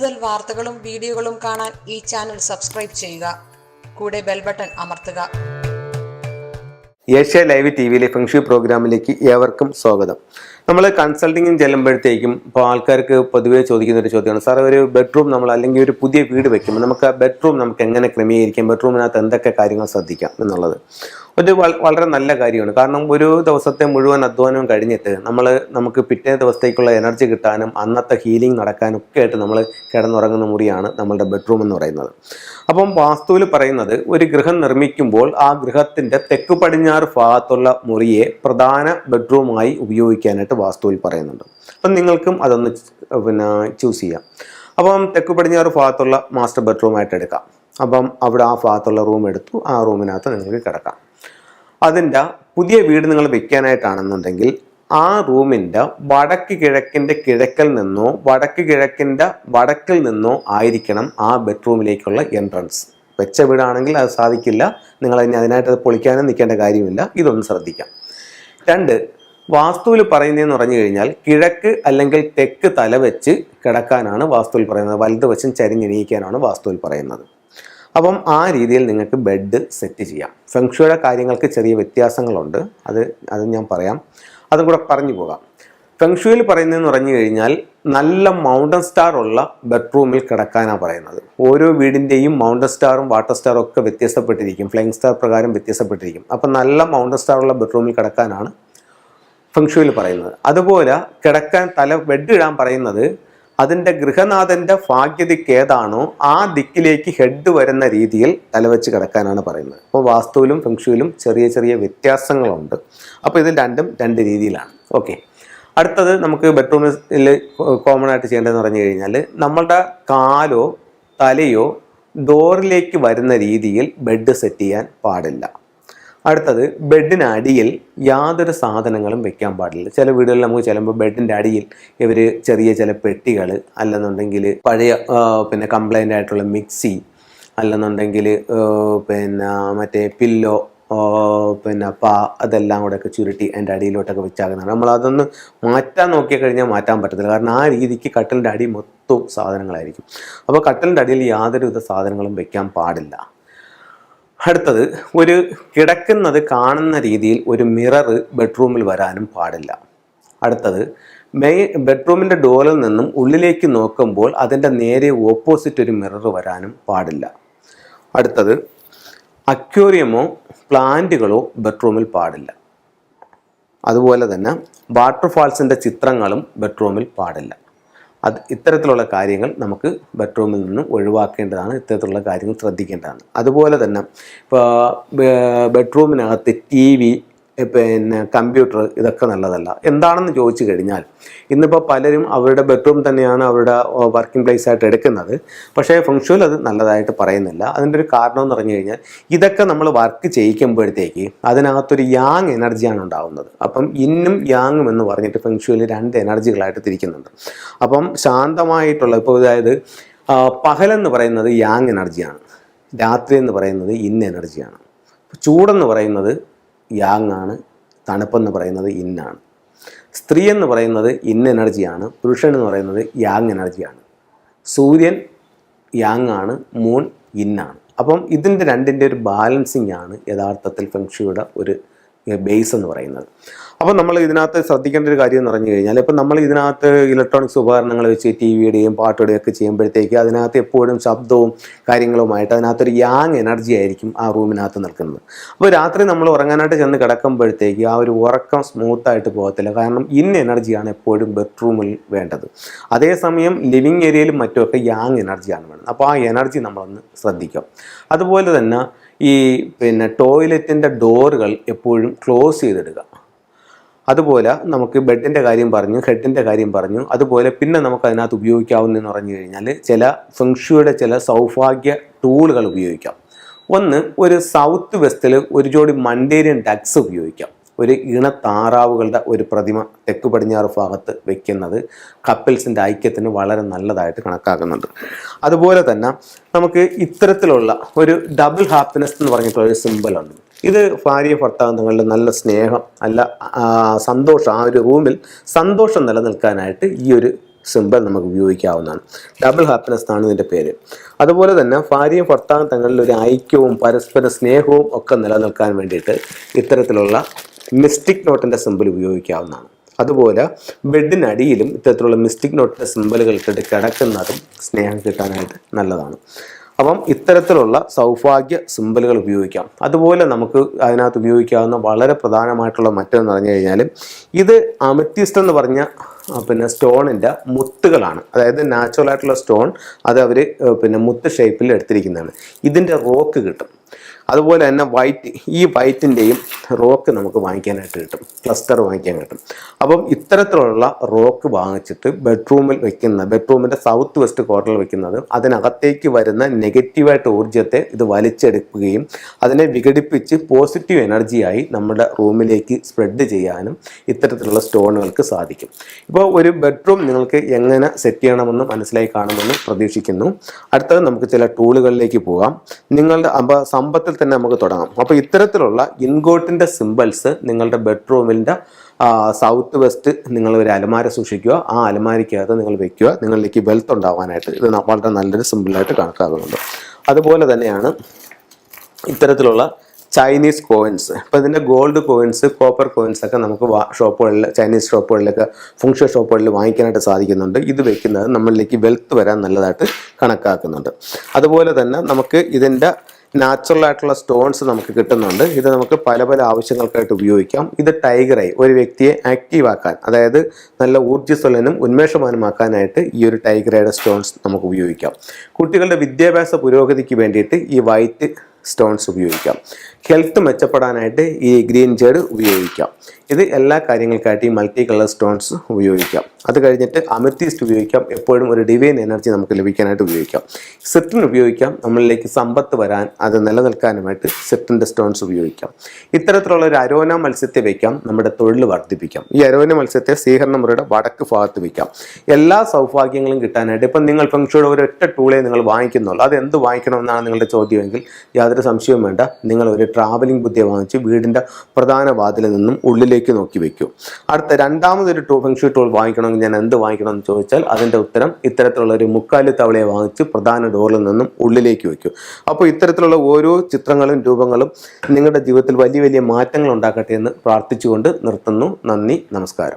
കൂടുതൽ വാർത്തകളും വീഡിയോകളും കാണാൻ ഈ ചാനൽ സബ്സ്ക്രൈബ് ചെയ്യുക. കൂടെ ബെൽ ബട്ടൺ അമർത്തുക. ഏഷ്യ ലൈവ് ടിവിയിലെ ഫെങ്ഷു പ്രോഗ്രാമിലേക്ക് ഏവർക്കും സ്വാഗതം. നമ്മൾ കൺസൾട്ടിങ്ങിന് ചെല്ലുമ്പോഴത്തേക്കും ഇപ്പോൾ ആൾക്കാർക്ക് പൊതുവേ ചോദിക്കുന്ന ഒരു ചോദ്യമാണ്, സാർ ഒരു ബെഡ്റൂം നമ്മൾ അല്ലെങ്കിൽ ഒരു പുതിയ വീട് വെക്കുമ്പോൾ നമുക്ക് ആ ബെഡ്റൂം നമുക്ക് എങ്ങനെ ക്രമീകരിക്കാം, ബെഡ്റൂമിനകത്ത് എന്തൊക്കെ കാര്യങ്ങൾ ശ്രദ്ധിക്കാം എന്നുള്ളത്. വളരെ നല്ല കാര്യമാണ്. കാരണം ഒരു ദിവസത്തെ മുഴുവൻ അധ്വാനവും കഴിഞ്ഞിട്ട് നമുക്ക് പിറ്റേ ദിവസത്തേക്കുള്ള എനർജി കിട്ടാനും അന്നത്തെ ഹീലിംഗ് നടക്കാനും ഒക്കെ ആയിട്ട് നമ്മൾ കിടന്നുറങ്ങുന്ന മുറിയാണ് നമ്മളുടെ ബെഡ്റൂം എന്ന് പറയുന്നത്. അപ്പം വാസ്തുവിൽ പറയുന്നത് ഒരു ഗൃഹം നിർമ്മിക്കുമ്പോൾ ആ ഗൃഹത്തിൻ്റെ തെക്ക് പടിഞ്ഞാറ് ഭാഗത്തുള്ള മുറിയെ പ്രധാന ബെഡ്റൂമായി ഉപയോഗിക്കാനായിട്ട് വാസ്തുവിൽ പറയുന്നുണ്ട്. അപ്പം നിങ്ങൾക്കും അതൊന്ന് ചൂസ് ചെയ്യാം. അപ്പം തെക്ക് പടിഞ്ഞാറ് ഭാഗത്തുള്ള മാസ്റ്റർ ബെഡ്റൂമായിട്ട് എടുക്കാം. അപ്പം അവിടെ ആ ഭാഗത്തുള്ള റൂം എടുത്തു, ആ റൂമിനകത്ത് നിങ്ങൾക്ക് കിടക്കാം. അതിൻ്റെ പുതിയ വീട് നിങ്ങൾ വെക്കാനായിട്ടാണെന്നുണ്ടെങ്കിൽ ആ റൂമിൻ്റെ വടക്ക് കിഴക്കിൻ്റെ കിഴക്കിൽ നിന്നോ വടക്ക് കിഴക്കിൻ്റെ വടക്കിൽ നിന്നോ ആയിരിക്കണം ആ ബെഡ്റൂമിലേക്കുള്ള എൻട്രൻസ്. വെച്ച വീടാണെങ്കിൽ അത് സാധിക്കില്ല, നിങ്ങൾ അതിനായിട്ട് പൊളിക്കാനും നിൽക്കേണ്ട കാര്യമില്ല. ഇതൊന്ന് ശ്രദ്ധിക്കാം. 2, വാസ്തുവിൽ പറയുന്നതെന്ന് പറഞ്ഞു കഴിഞ്ഞാൽ കിഴക്ക് അല്ലെങ്കിൽ തെക്ക് തല വെച്ച് കിടക്കാനാണ് വാസ്തുവിൽ പറയുന്നത്. വലത് വശം ചരിഞ്ഞെണീക്കാനാണ് വാസ്തുവിൽ പറയുന്നത്. അപ്പം ആ രീതിയിൽ നിങ്ങൾക്ക് ബെഡ് സെറ്റ് ചെയ്യാം. ഫെങ്ഷുയുടെ കാര്യങ്ങൾക്ക് ചെറിയ വ്യത്യാസങ്ങളുണ്ട്, അത് ഞാൻ പറയാം, അതും കൂടെ പറഞ്ഞു പോകാം. ഫെങ്ഷുയിൽ പറയുന്നതെന്ന് പറഞ്ഞു കഴിഞ്ഞാൽ നല്ല മൗണ്ടൻ സ്റ്റാർ ഉള്ള ബെഡ്റൂമിൽ കിടക്കാനാണ് പറയുന്നത്. ഓരോ വീടിൻ്റെയും മൗണ്ടൻ സ്റ്റാറും വാട്ടർ സ്റ്റാറും ഒക്കെ വ്യത്യസ്തപ്പെട്ടിരിക്കും, ഫ്ലൈങ് സ്റ്റാർ പ്രകാരം വ്യത്യസ്തപ്പെട്ടിരിക്കും. അപ്പം നല്ല മൗണ്ടൻ സ്റ്റാർ ഉള്ള ബെഡ്റൂമിൽ കിടക്കാനാണ് ഫെങ്ഷുയിൽ പറയുന്നത്. അതുപോലെ കിടക്കാൻ ബെഡ് ഇടാൻ പറയുന്നത് അതിൻ്റെ ഗൃഹനാഥൻ്റെ ഭാഗ്യദിക്ക് ഏതാണോ ആ ദിക്കിലേക്ക് ഹെഡ് വരുന്ന രീതിയിൽ തലവെച്ച് കിടക്കാനാണ് പറയുന്നത്. അപ്പോൾ വാസ്തുവിലും ഫെങ്ഷുവിലും ചെറിയ ചെറിയ വ്യത്യാസങ്ങളുണ്ട്. അപ്പോൾ ഇത് രണ്ടും രണ്ട് രീതിയിലാണ്. ഓക്കെ, അടുത്തത് നമുക്ക് ബെഡ്റൂമിൽ കോമൺ ആയിട്ട് ചെയ്യേണ്ടതെന്ന് പറഞ്ഞു കഴിഞ്ഞാൽ നമ്മളുടെ കാലോ തലയോ ഡോറിലേക്ക് വരുന്ന രീതിയിൽ ബെഡ് സെറ്റ് ചെയ്യാൻ പാടില്ല. അടുത്തത്, ബെഡിനടിയിൽ യാതൊരു സാധനങ്ങളും വെക്കാൻ പാടില്ല. ചില വീടുകളിൽ നമുക്ക് ചെല്ലുമ്പോൾ ബെഡിൻ്റെ അടിയിൽ ഇവർ ചില പെട്ടികൾ, അല്ലെന്നുണ്ടെങ്കിൽ പഴയ കംപ്ലൈൻ്റ് ആയിട്ടുള്ള മിക്സി, അല്ലെന്നുണ്ടെങ്കിൽ മറ്റേ പില്ലോ, അതെല്ലാം കൂടെയൊക്കെ ചുരുട്ടി അതിൻ്റെ അടിയിലോട്ടൊക്കെ വെച്ചാകുന്നതാണ്. നമ്മളതൊന്ന് മാറ്റാൻ നോക്കിക്കഴിഞ്ഞാൽ മാറ്റാൻ പറ്റത്തില്ല. കാരണം ആ രീതിക്ക് കട്ടിലിൻ്റെ അടി മൊത്തവും സാധനങ്ങളായിരിക്കും. അപ്പോൾ കട്ടിലിൻ്റെ അടിയിൽ യാതൊരുവിധ സാധനങ്ങളും വെക്കാൻ പാടില്ല. അടുത്തത്, ഒരു കിടക്കുന്നത് കാണുന്ന രീതിയിൽ ഒരു മിറർ ബെഡ്റൂമിൽ വരാനും പാടില്ല. അടുത്തത്, ബെഡ്റൂമിൻ്റെ ഡോറിൽ നിന്നും ഉള്ളിലേക്ക് നോക്കുമ്പോൾ അതിൻ്റെ നേരെ ഓപ്പോസിറ്റ് ഒരു മിറർ വരാനും പാടില്ല. അടുത്തത്, അക്വേറിയമോ പ്ലാന്റുകളോ ബെഡ്റൂമിൽ പാടില്ല. അതുപോലെ തന്നെ വാട്ടർഫാൾസിൻ്റെ ചിത്രങ്ങളും ബെഡ്റൂമിൽ പാടില്ല. ഇത്തരത്തിലുള്ള കാര്യങ്ങൾ നമുക്ക് ബെഡ്റൂമിൽ നിന്ന് ഒഴിവാക്കേണ്ടതാണ്, ഇത്തരത്തിലുള്ള കാര്യങ്ങൾ ശ്രദ്ധിക്കേണ്ടതാണ്. അതുപോലെ തന്നെ ഇപ്പോൾ ബെഡ്റൂമിനകത്ത് TV, കമ്പ്യൂട്ടർ, ഇതൊക്കെ നല്ലതല്ല. എന്താണെന്ന് ചോദിച്ചു കഴിഞ്ഞാൽ ഇന്നിപ്പോൾ പലരും അവരുടെ ബെഡ്റൂം തന്നെയാണ് അവരുടെ വർക്കിംഗ് പ്ലേസ് ആയിട്ട് എടുക്കുന്നത്. പക്ഷേ ഫെങ്ഷുവിൽ അത് നല്ലതായിട്ട് പറയുന്നില്ല. അതിൻ്റെ ഒരു കാരണം എന്ന് പറഞ്ഞു കഴിഞ്ഞാൽ ഇതൊക്കെ നമ്മൾ വർക്ക് ചെയ്യിക്കുമ്പോഴത്തേക്ക് അതിനകത്തൊരു യാങ് എനർജിയാണ് ഉണ്ടാകുന്നത്. അപ്പം ഇന്നും യാങ്ങും എന്ന് പറഞ്ഞിട്ട് ഫെങ്ഷുവിൽ 2 എനർജികളായിട്ട് തിരിക്കുന്നുണ്ട്. അപ്പം ശാന്തമായിട്ടുള്ള, ഇപ്പോൾ അതായത് പകലെന്ന് പറയുന്നത് യാങ് എനർജിയാണ്, രാത്രി എന്ന് പറയുന്നത് ഇൻ എനർജിയാണ്. ചൂടെന്ന് പറയുന്നത് യാങ് ആണ്, തണുപ്പെന്ന് പറയുന്നത് ഇന്നാണ്. സ്ത്രീ എന്ന് പറയുന്നത് ഇൻ എനർജിയാണ്, പുരുഷൻ എന്ന് പറയുന്നത് യാങ് എനർജിയാണ്. സൂര്യൻ യാങ് ആണ്, മൂൺ ഇന്നാണ്. അപ്പം ഇതിൻ്റെ രണ്ടിൻ്റെ ഒരു ബാലൻസിങ് ആണ് യഥാർത്ഥത്തിൽ ഫെങ്ഷുയുടെ ഒരു ബേസ് എന്ന് പറയുന്നത്. അപ്പോൾ നമ്മൾ ഇതിനകത്ത് ശ്രദ്ധിക്കേണ്ട ഒരു കാര്യം എന്ന് പറഞ്ഞു കഴിഞ്ഞാൽ, ഇപ്പം നമ്മൾ ഇതിനകത്ത് ഇലക്ട്രോണിക്സ് ഉപകരണങ്ങൾ വെച്ച് TVയുടെയും പാട്ടുടെയും ഒക്കെ ചെയ്യുമ്പോഴത്തേക്ക് അതിനകത്ത് എപ്പോഴും ശബ്ദവും കാര്യങ്ങളുമായിട്ട് അതിനകത്തൊരു യാങ് എനർജി ആയിരിക്കും ആ റൂമിനകത്ത് നിൽക്കുന്നത്. അപ്പോൾ രാത്രി നമ്മൾ ഉറങ്ങാനായിട്ട് ചെന്ന് കിടക്കുമ്പോഴത്തേക്ക് ആ ഒരു ഉറക്കം സ്മൂത്തായിട്ട് പോകത്തില്ല. കാരണം ഇൻ എനർജിയാണ് എപ്പോഴും ബെഡ്റൂമിൽ വേണ്ടത്. അതേസമയം ലിവിങ് ഏരിയയിലും മറ്റുമൊക്കെ യാങ് എനർജിയാണ് വേണ്ടത്. അപ്പോൾ ആ എനർജി നമ്മളൊന്ന് ശ്രദ്ധിക്കാം. അതുപോലെ തന്നെ ഈ ടോയ്ലറ്റിൻ്റെ ഡോറുകൾ എപ്പോഴും ക്ലോസ് ചെയ്തിടുക. അതുപോലെ നമുക്ക് ബെഡിൻ്റെ കാര്യം പറഞ്ഞു, ഹെഡിൻ്റെ കാര്യം പറഞ്ഞു. അതുപോലെ പിന്നെ നമുക്ക് അതിനകത്ത് ഉപയോഗിക്കാവുന്നതെന്ന് പറഞ്ഞു കഴിഞ്ഞാൽ ചില ഫെങ്ഷുയുടെ ചില സൗഭാഗ്യ ടൂളുകൾ ഉപയോഗിക്കാം. ഒന്ന്, ഒരു സൗത്ത് വെസ്റ്റിൽ ഒരു ജോഡി മണ്ടേരിയൻ ഡക്സ് ഉപയോഗിക്കാം. ഒരു ഇണത്താറാവുകളുടെ ഒരു പ്രതിമ തെക്ക് പടിഞ്ഞാറ് ഭാഗത്ത് വെക്കുന്നത് കപ്പിൾസിൻ്റെ ഐക്യത്തിന് വളരെ നല്ലതായിട്ട് കണക്കാക്കുന്നുണ്ട്. അതുപോലെ തന്നെ നമുക്ക് ഇത്തരത്തിലുള്ള ഒരു ഡബിൾ ഹാപ്പിനെസ് എന്ന് പറഞ്ഞിട്ടുള്ളൊരു സിമ്പലുണ്ട്. ഇത് ഭാര്യ ഭർത്താവ് തങ്ങളുടെ നല്ല സ്നേഹം, നല്ല സന്തോഷം, ആ ഒരു റൂമിൽ സന്തോഷം നിലനിൽക്കാനായിട്ട് ഈ ഒരു സിമ്പിൾ നമുക്ക് ഉപയോഗിക്കാവുന്നതാണ്. ഡബിൾ ഹാപ്പിനെസ് എന്നാണ് ഇതിൻ്റെ പേര്. അതുപോലെ തന്നെ ഭാര്യയും ഭർത്താവും തങ്ങളിൽ ഒരു ഐക്യവും പരസ്പര സ്നേഹവും ഒക്കെ നിലനിൽക്കാൻ വേണ്ടിയിട്ട് ഇത്തരത്തിലുള്ള മിസ്റ്റിക് നോട്ടിൻ്റെ സിമ്പിൾ ഉപയോഗിക്കാവുന്നതാണ്. അതുപോലെ ബെഡിനടിയിലും ഇത്തരത്തിലുള്ള മിസ്റ്റിക് നോട്ടിൻ്റെ സിമ്പിളുകൾ ഇട്ടിട്ട് കിടക്കുന്നതും സ്നേഹം കിട്ടാനായിട്ട് നല്ലതാണ്. അപ്പം ഇത്തരത്തിലുള്ള സൗഭാഗ്യ സിമ്പിളുകൾ ഉപയോഗിക്കാം. അതുപോലെ നമുക്ക് അതിനകത്ത് ഉപയോഗിക്കാവുന്ന വളരെ പ്രധാനമായിട്ടുള്ള മറ്റൊന്ന് പറഞ്ഞു കഴിഞ്ഞാൽ, ഇത് അമത്തിസ്റ്റ് എന്ന് പറഞ്ഞ സ്റ്റോണിൻ്റെ മുത്തുകളാണ്. അതായത് നാച്ചുറൽ ആയിട്ടുള്ള സ്റ്റോൺ അത് അവർ മുത്ത് ഷേപ്പിൽ എടുത്തിരിക്കുന്നതാണ്. ഇതിൻ്റെ റോക്ക് കിട്ടും. അതുപോലെ തന്നെ ഈ വൈറ്റിൻ്റെയും റോക്ക് നമുക്ക് വാങ്ങിക്കാനായിട്ട് കിട്ടും, ക്ലസ്റ്റർ വാങ്ങിക്കാൻ കിട്ടും. അപ്പം ഇത്തരത്തിലുള്ള റോക്ക് വാങ്ങിച്ചിട്ട് ബെഡ്റൂമിൻ്റെ സൗത്ത് വെസ്റ്റ് കോർണറിൽ വെക്കുന്നത് അതിനകത്തേക്ക് വരുന്ന നെഗറ്റീവായിട്ട് ഊർജ്ജത്തെ ഇത് വലിച്ചെടുക്കുകയും അതിനെ വിഘടിപ്പിച്ച് പോസിറ്റീവ് എനർജിയായി നമ്മുടെ റൂമിലേക്ക് സ്പ്രെഡ് ചെയ്യാനും ഇത്തരത്തിലുള്ള സ്റ്റോണുകൾക്ക് സാധിക്കും. ഇപ്പോൾ ഒരു ബെഡ്റൂം നിങ്ങൾക്ക് എങ്ങനെ സെറ്റ് ചെയ്യണമെന്ന് മനസ്സിലായി കാണുമെന്ന് പ്രതീക്ഷിക്കുന്നു. അടുത്തത് നമുക്ക് ചില ടൂളുകളിലേക്ക് പോകാം. നിങ്ങളുടെ സമ്പത്തിൽ തന്നെ നമുക്ക് തുടങ്ങാം. അപ്പോൾ ഇത്തരത്തിലുള്ള ഇൻഗോട്ടിൻ്റെ സിമ്പിൾസ് നിങ്ങളുടെ ബെഡ്റൂമിൻ്റെ സൗത്ത് വെസ്റ്റ് നിങ്ങൾ ഒരു അലമാര സൂക്ഷിക്കുക. ആ അലമാരയ്ക്കകത്ത് നിങ്ങൾ വെക്കുക. നിങ്ങളിലേക്ക് വെൽത്ത് ഉണ്ടാവാനായിട്ട് ഇത് വളരെ നല്ലൊരു സിമ്പിളായിട്ട് കണക്കാക്കുന്നുണ്ട്. അതുപോലെ തന്നെയാണ് ഇത്തരത്തിലുള്ള ചൈനീസ് കോയിൻസ്. ഇപ്പോൾ ഇതിൻ്റെ ഗോൾഡ് കോയിൻസ്, കോപ്പർ കോയിൻസ് ഒക്കെ നമുക്ക് ഷോപ്പുകളിൽ, ചൈനീസ് ഷോപ്പുകളിലൊക്കെ, ഫംഗ്ഷൻ ഷോപ്പുകളിൽ വാങ്ങിക്കാനായിട്ട് സാധിക്കുന്നുണ്ട്. ഇത് വെക്കുന്നത് നമ്മളിലേക്ക് വെൽത്ത് വരാൻ നല്ലതായിട്ട് കണക്കാക്കുന്നുണ്ട്. അതുപോലെ തന്നെ നമുക്ക് ഇതിൻ്റെ നാച്ചുറൽ ആയിട്ടുള്ള സ്റ്റോൺസ് നമുക്ക് കിട്ടുന്നുണ്ട്. ഇത് നമുക്ക് പല പല ആവശ്യങ്ങൾക്കായിട്ട് ഉപയോഗിക്കാം. ഇത് ടൈഗറായി ഒരു വ്യക്തിയെ ആക്റ്റീവ് ആക്കാൻ, അതായത് നല്ല ഊർജ്ജസ്വലനും ഉന്മേഷവാനുമാക്കാനായിട്ട് ഈ ഒരു ടൈഗറയുടെ സ്റ്റോൺസ് നമുക്ക് ഉപയോഗിക്കാം. കുട്ടികളുടെ വിദ്യാഭ്യാസ പുരോഗതിക്ക് വേണ്ടിയിട്ട് ഈ വൈറ്റ് സ്റ്റോൺസ് ഉപയോഗിക്കാം. ഹെൽത്ത് മെച്ചപ്പെടാനായിട്ട് ഈ ഗ്രീൻ ജേഡ് ഉപയോഗിക്കാം. ഇത് എല്ലാ കാര്യങ്ങൾക്കായിട്ട് ഈ മൾട്ടി കളർ സ്റ്റോൺസ് ഉപയോഗിക്കാം. അത് കഴിഞ്ഞിട്ട് അമത്തിസ്റ്റ് ഉപയോഗിക്കാം. എപ്പോഴും ഒരു ഡിവൈൻ എനർജി നമുക്ക് ലഭിക്കാനായിട്ട് ഉപയോഗിക്കാം. സിട്രിൻ ഉപയോഗിക്കാം. നമ്മളിലേക്ക് സമ്പത്ത് വരാൻ, അത് നിലനിൽക്കാനുമായിട്ട് സിട്രിൻ്റെ സ്റ്റോൺസ് ഉപയോഗിക്കാം. ഇത്തരത്തിലുള്ള ഒരു അരോന മത്സ്യത്തെ വയ്ക്കാം. നമ്മുടെ തൊഴിൽ വർദ്ധിപ്പിക്കാം. ഈ അരോന മത്സ്യത്തെ സ്വീകരണമുറിയുടെ വടക്ക് ഭാഗത്ത് വയ്ക്കാം. എല്ലാ സൗഭാഗ്യങ്ങളും കിട്ടാനായിട്ട് ഇപ്പം നിങ്ങൾ ഫംഗ്ഷയുടെ ഒരൊറ്റ ടൂളെ നിങ്ങൾ വാങ്ങിക്കുന്നുള്ളൂ. അത് എന്ത് വാങ്ങിക്കണമെന്നാണ് നിങ്ങളുടെ ചോദ്യമെങ്കിൽ യാതൊരു സംശയവും വേണ്ട. നിങ്ങൾ ഒരു ട്രാവലിംഗ് ബുദ്ധിയെ വാങ്ങിച്ച് വീടിൻ്റെ പ്രധാന വാതിലിൽ നിന്നും ഉള്ളിലേക്ക് നോക്കി വെക്കൂ. അടുത്ത രണ്ടാമതൊരു ഫംഗ്ഷൻ ടൂൾ വാങ്ങിക്കണമെങ്കിൽ ഞാൻ എന്ത് വാങ്ങിക്കണം എന്ന് ചോദിച്ചാൽ അതിൻ്റെ ഉത്തരം ഇത്തരത്തിലുള്ള ഒരു മുക്കാലി തവളയെ വാങ്ങിച്ച് പ്രധാന ഡോറിൽ നിന്നും ഉള്ളിലേക്ക് വയ്ക്കൂ. അപ്പോൾ ഇത്തരത്തിലുള്ള ഓരോ ചിത്രങ്ങളും രൂപങ്ങളും നിങ്ങളുടെ ജീവിതത്തിൽ വലിയ വലിയ മാറ്റങ്ങൾ ഉണ്ടാക്കട്ടെ എന്ന് പ്രാർത്ഥിച്ചുകൊണ്ട് നിർത്തുന്നു. നന്ദി, നമസ്കാരം.